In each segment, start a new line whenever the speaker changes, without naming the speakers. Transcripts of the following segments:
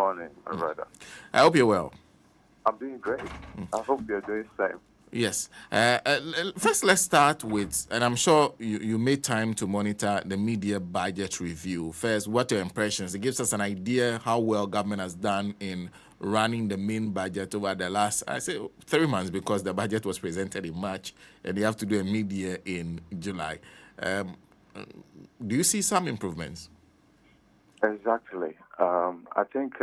morning, my brother.
I hope you're well.
I'm doing great. I hope you're doing the same.
Yes. First, let's start with, and I'm sure you made time to monitor the media budget review. First, what are your impressions? It gives us an idea how well government has done in running the main budget over the last, I say, 3 months, because the budget was presented in March and they have to do a mid-year in July. Um, do you see some improvements?
Exactly. I think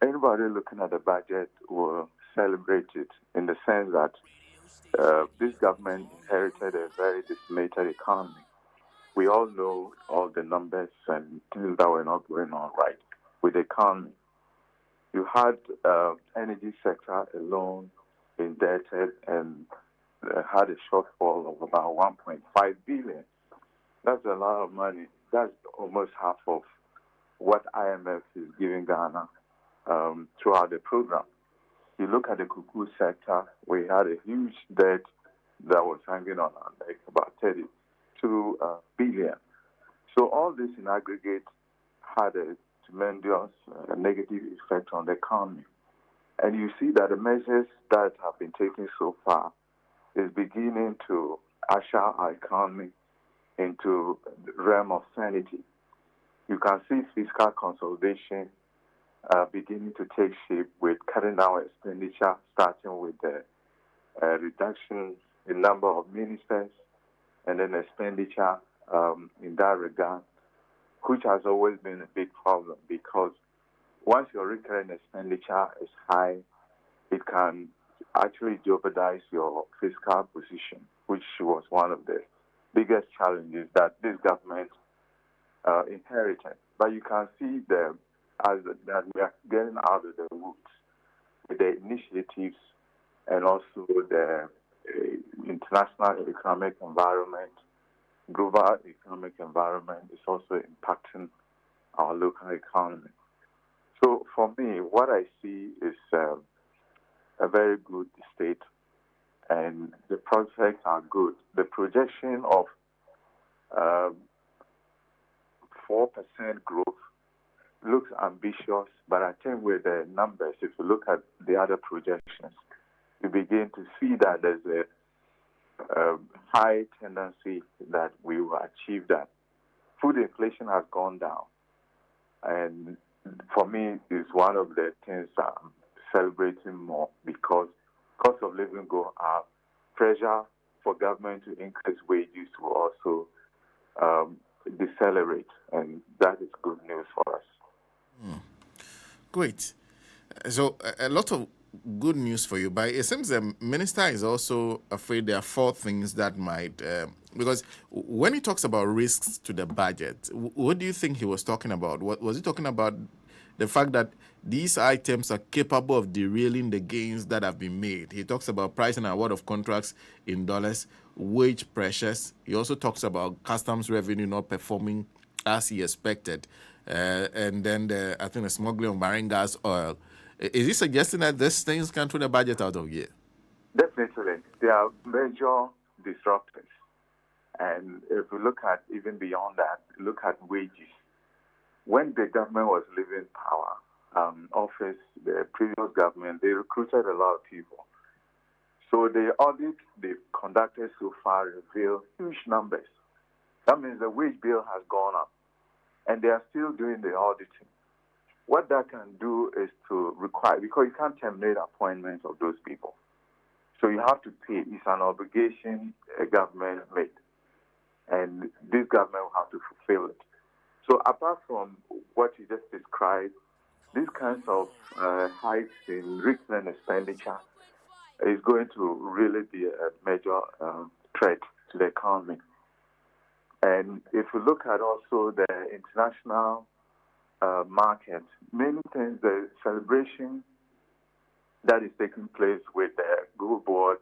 anybody looking at the budget will celebrate it in the sense that this government inherited a very decimated economy. We all know all the numbers and things that were not going on right with the economy. You had energy sector alone indebted and had a shortfall of about 1.5 billion. That's a lot of money. That's almost half of what IMF is giving Ghana throughout the program. You look at the cuckoo sector, we had a huge debt that was hanging on our neck, about 32 billion. So all this in aggregate had a tremendous negative effect on the economy. And you see that the measures that have been taken so far is beginning to usher our economy into the realm of sanity. You can see fiscal consolidation beginning to take shape with cutting down expenditure, starting with the reduction in number of ministers and then expenditure in that regard, which has always been a big problem because once your recurrent expenditure is high, it can actually jeopardize your fiscal position, which was one of the biggest challenges that this government inherited. But you can see that we are getting out of the woods with the initiatives and also the international economic environment, global economic environment is also impacting our local economy. So for me, what I see is a very good state, and the prospects are good. The projection of 4% growth looks ambitious, but I think with the numbers, if you look at the other projections, you begin to see that there's a high tendency that we will achieve that. Food inflation has gone down, and for me, it's one of the things I'm celebrating more because cost of living go up, pressure for government to increase wages will also decelerate, and that is good news for us.
Great. So a lot of good news for you, but it seems the minister is also afraid there are four things that might, because when he talks about risks to the budget, what do you think he was talking about? What was he talking about? The fact that these items are capable of derailing the gains that have been made. He talks about price and award of contracts in dollars, wage pressures. He also talks about customs revenue not performing as he expected, and then I think the smuggling of marine gas oil. Is he suggesting that these things can throw the budget out of gear?
Definitely, there are major disruptors. And if we look at even beyond that, look at wages. When the government was leaving power, office, the previous government, they recruited a lot of people. So the audit they've conducted so far reveal huge numbers. That means the wage bill has gone up, and they are still doing the auditing. What that can do is to require, because you can't terminate appointments of those people. So you have to pay. It's an obligation a government made, and this government will have to fulfill it. So apart from what you just described, these kinds of hikes in recurrent expenditure is going to really be a major threat to the economy. And if you look at also the international market, many things, the celebration that is taking place with the Gold Board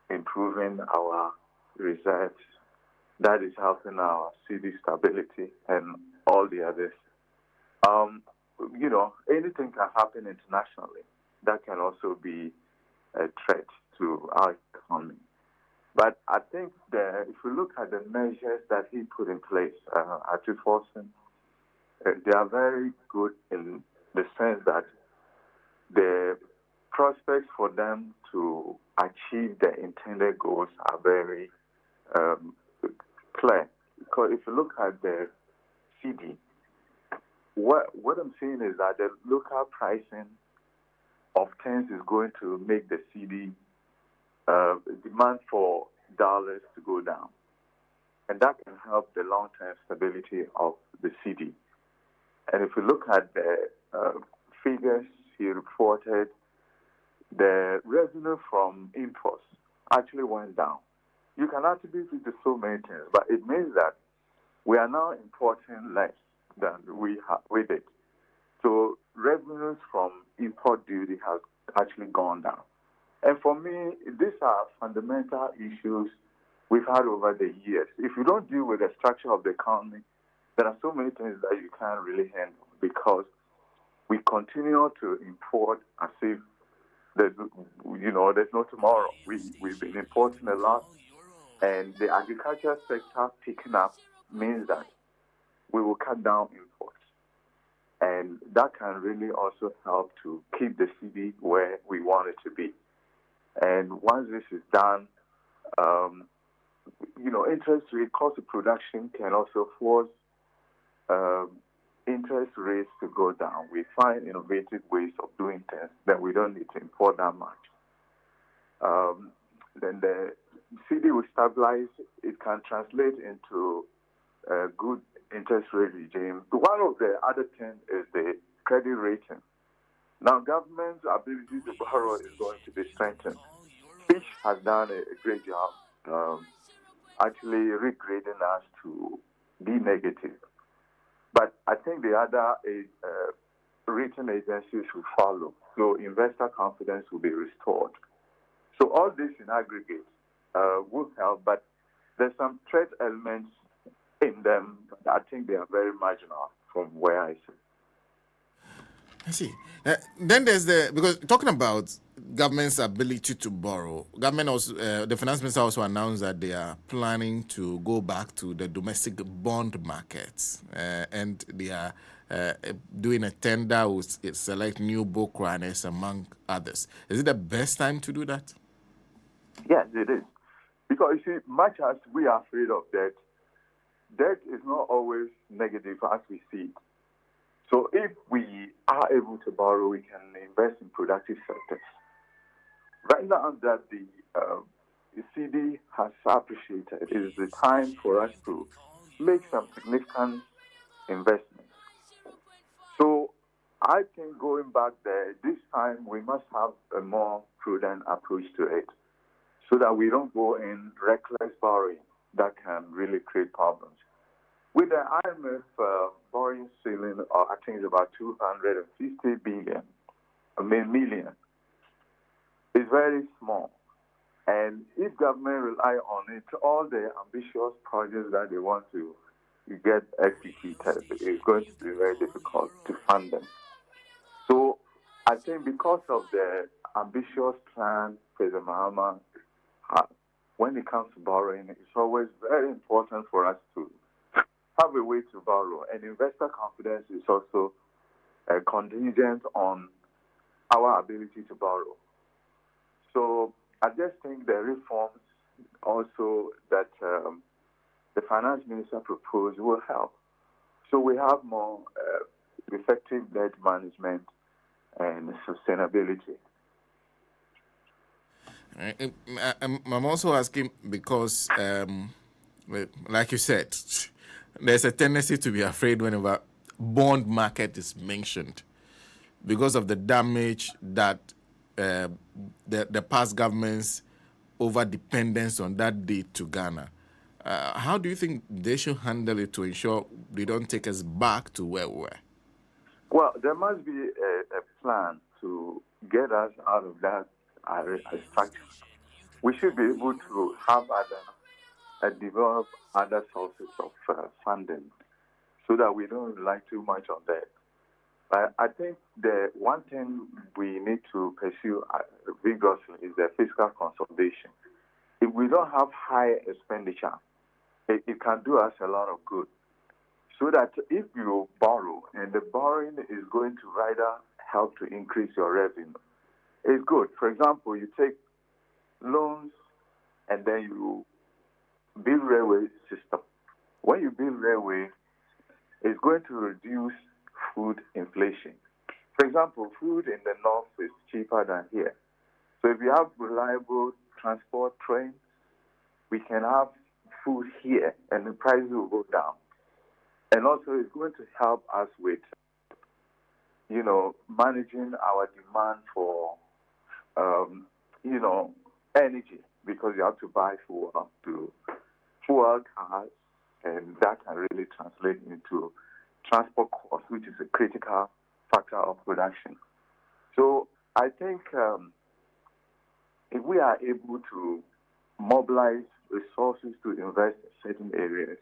improving our reserves, that is helping our city stability and all the others. Anything can happen internationally. That can also be a threat to our economy. But I think that if we look at the measures that he put in place at Forsen, they are very good in the sense that the prospects for them to achieve their intended goals are very um, clear. Because if you look at the CD, what I'm saying is that the local pricing of things is going to make the CD demand for dollars to go down, and that can help the long-term stability of the CD. And if you look at the figures he reported, the revenue from imports actually went down. You can attribute it to so many things, but it means that we are now importing less than we did. So revenues from import duty has actually gone down. And for me, these are fundamental issues we've had over the years. If you don't deal with the structure of the economy, there are so many things that you can't really handle because we continue to import as if there's no tomorrow. We've been importing a lot, and the agriculture sector picking up means that we will cut down imports. And that can really also help to keep the CD where we want it to be. And once this is done, interest rate, cost of production can also force um, interest rates to go down. We find innovative ways of doing things that we don't need to import that much. Then the CD will stabilize. It can translate into a good interest rate regime. One of the other things is the credit rating. Now, government's ability to borrow is going to be strengthened. Fitch has done a great job actually regrading us to be negative. But I think the other rating agencies will follow. So investor confidence will be restored. So all this in aggregate will help, but there's some threat elements in them. I think they are very marginal from where I sit.
I see. Then there's because talking about government's ability to borrow, government also, the finance minister also announced that they are planning to go back to the domestic bond markets, and they are doing a tender with select new book runners among others. Is it the best time to do that?
Yes, it is. Because you see, much as we are afraid of debt, debt is not always negative as we see it. So if we are able to borrow, we can invest in productive sectors. Right now that the CD has appreciated, it is the time for us to make some significant investments. So I think going back there, this time we must have a more prudent approach to it so that we don't go in reckless borrowing that can really create problems. With the IMF borrowing ceiling, I think it's about 250 million. It's very small. And if government rely on it, all the ambitious projects that they want to get executed, it's going to be very difficult to fund them. So I think because of the ambitious plan President Mahama had, when it comes to borrowing, it's always very important for us to have a way to borrow. And investor confidence is also contingent on our ability to borrow. So I just think the reforms also that the finance minister proposed will help. So we have more effective debt management and sustainability.
I'm also asking because, like you said, there's a tendency to be afraid whenever bond market is mentioned because of the damage that the past governments over dependence on that deed to Ghana. How do you think they should handle it to ensure they don't take us back to where we were?
Well, there must be a plan to get us out of that structure. We should be able to have develop other sources of funding so that we don't rely too much on that. I think the one thing we need to pursue vigorously is the fiscal consolidation. If we don't have high expenditure, it can do us a lot of good. so that if you borrow and the borrowing is going to rather help to increase your revenue, it's good. For example, you take loans and then you build railway system. When you build railway, it's going to reduce food inflation. For example, food in the north is cheaper than here. So if you have reliable transport trains, we can have food here and the prices will go down. And also it's going to help us with, managing our demand for, energy because you have to buy fuel to fuel cars and that can really translate into transport costs, which is a critical factor of production. So I think if we are able to mobilize resources to invest in certain areas,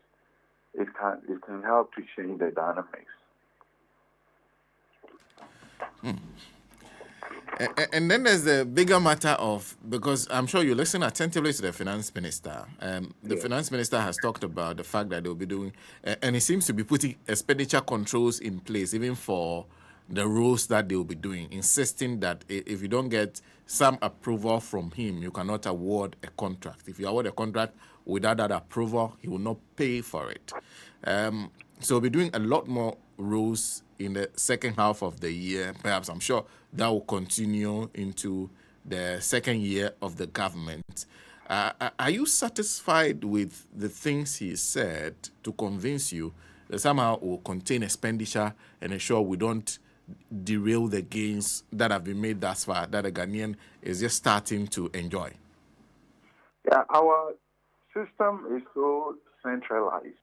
it can help to change the dynamics.
And then there's the bigger matter of, because I'm sure you listen attentively to the finance minister. The
Yes.
finance minister has talked about the fact that they'll be doing, and he seems to be putting expenditure controls in place, even for the roles that they'll be doing, insisting that if you don't get some approval from him, you cannot award a contract. If you award a contract without that approval, he will not pay for it. So we'll be doing a lot more roles in the second half of the year. Perhaps I'm sure that will continue into the second year of the government. Are you satisfied with the things he said to convince you that somehow will contain expenditure and ensure we don't derail the gains that have been made thus far, that the Ghanaian is just starting to enjoy?
Yeah, our system is so centralized,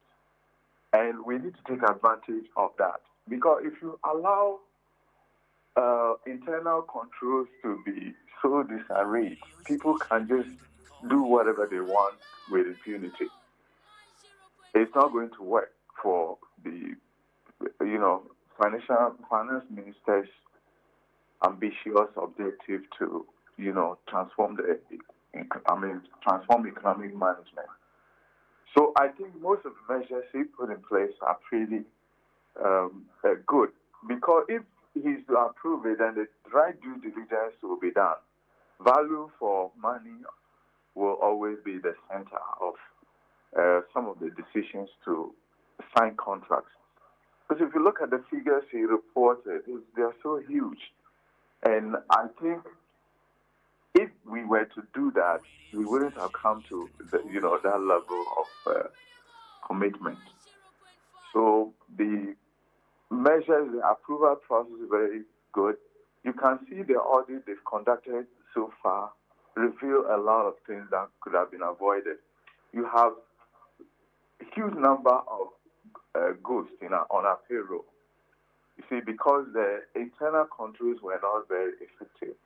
and we need to take advantage of that. Because if you allow internal controls to be so disarrayed, people can just do whatever they want with impunity. It's not going to work for the, finance minister's ambitious objective to, transform transform economic management. So I think most of the measures he put in place are pretty good because if he's to approve it, then the right due diligence will be done. Value for money will always be the center of some of the decisions to sign contracts. Because if you look at the figures he reported, they are so huge. And I think if we were to do that, we wouldn't have come to that level of commitment. So the measures, the approval process is very good. You can see the audit they've conducted so far reveal a lot of things that could have been avoided. You have a huge number of goods on our payroll. You see, because the internal controls were not very effective.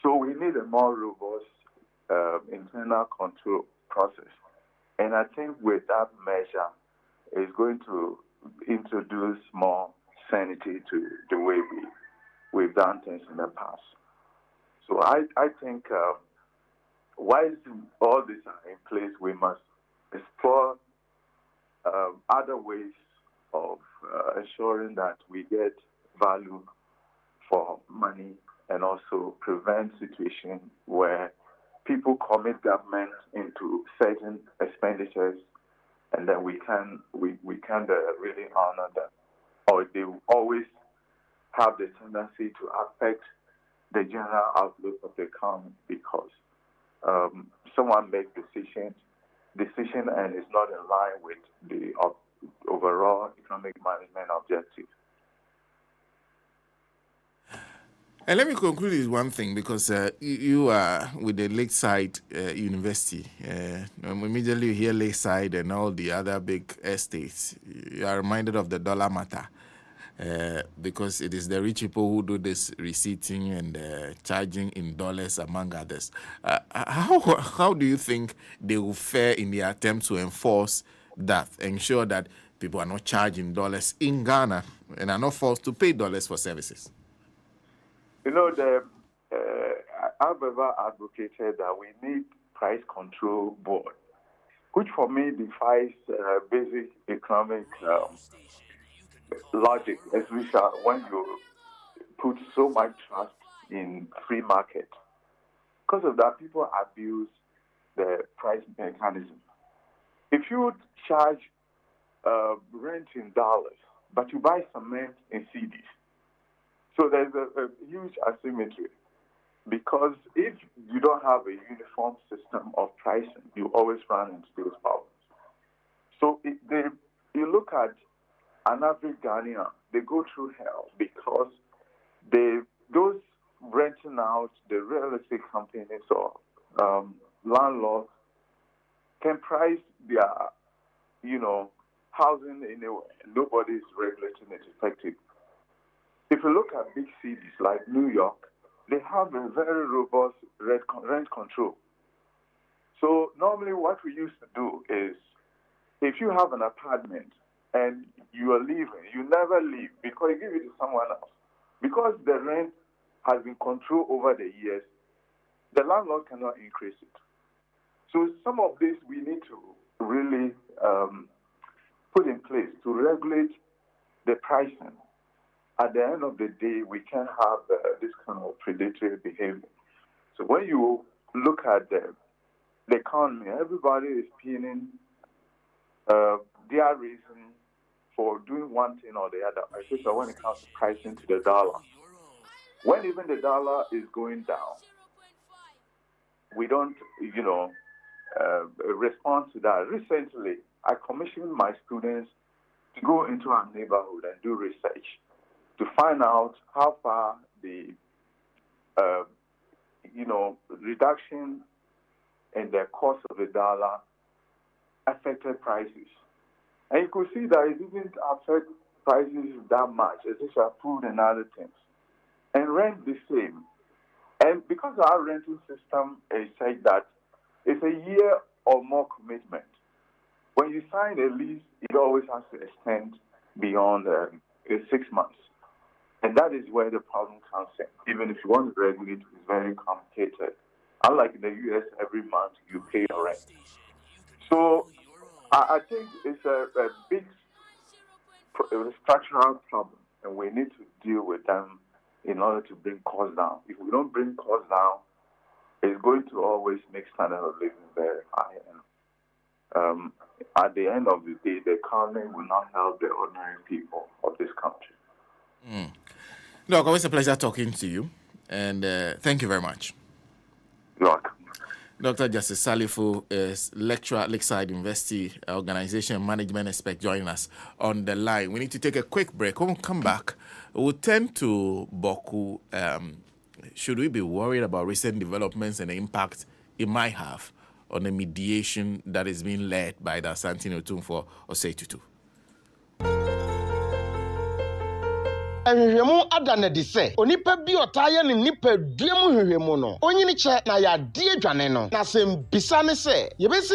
So we need a more robust internal control process. And I think with that measure, it's going to introduce more sanity to the way we've done things in the past. So I think while all these are in place, we must explore other ways of ensuring that we get value for money and also prevent situations where people commit government into certain expenditures and then we can really honor them, or they will always have the tendency to affect the general outlook of the economy because someone makes decision and is not in line with the overall economic management objective.
And let me conclude with one thing, because you are with the Lakeside University. Immediately you hear Lakeside and all the other big estates, you are reminded of the dollar matter. Because it is the rich people who do this receipting and charging in dollars, among others. How do you think they will fare in the attempt to enforce that, ensure that people are not charging dollars in Ghana and are not forced to pay dollars for services?
I've ever advocated that we need price control board, which for me defies basic economic logic, especially when you put so much trust in free market. Because of that, people abuse the price mechanism. If you charge rent in dollars, but you buy cement in cedis, so there's a huge asymmetry. Because if you don't have a uniform system of pricing, you always run into those problems. So you look at an average Ghanaian, they go through hell because those renting out, the real estate companies or landlords can price their, housing anywhere. Nobody is regulating it effectively. If you look at big cities like New York, they have a very robust rent control. So normally what we used to do is, if you have an apartment and you are leaving, you never leave because you give it to someone else. Because the rent has been controlled over the years, the landlord cannot increase it. So some of this we need to really put in place to regulate the pricing. At the end of the day, we can't have this kind of predatory behavior. So when you look at the economy, everybody is pinning their reason for doing one thing or the other, especially when it comes to pricing to the dollar. When even the dollar is going down, we don't, respond to that. Recently, I commissioned my students to go into our neighborhood and do research to find out how far the, reduction in the cost of the dollar affected prices. And you could see that it didn't affect prices that much, especially food and other things. And rent the same. And because our renting system is such that it's a year or more commitment. When you sign a lease, it always has to extend beyond 6 months. And that is where the problem comes in. Even if you want to regulate, it's very complicated. Unlike in the U.S., every month you pay your rent. So I think it's a big structural problem, and we need to deal with them in order to bring costs down. If we don't bring costs down, it's going to always make standard of living very high. And at the end of the day, the economy will not help the ordinary people of this country.
Doc, always a pleasure talking to you, and thank you very much.
You're welcome.
Dr. Justice Salifu is lecturer at Lakeside University, organization management expert, joining us on the line. We need to take a quick break. When we come back, we'll turn to Boku. Should we be worried about recent developments and the impact it might have on the mediation that is being led by the Asante Otumfuo Osei-Tutu?
Nhwehwɛmu adana de sɛ onipa bi ɔtaayɛ ne nipa duamu nhwehwɛmu no onyini kyɛ na yɛade adwane no na sɛ mbisa ne sɛ yɛbɛsi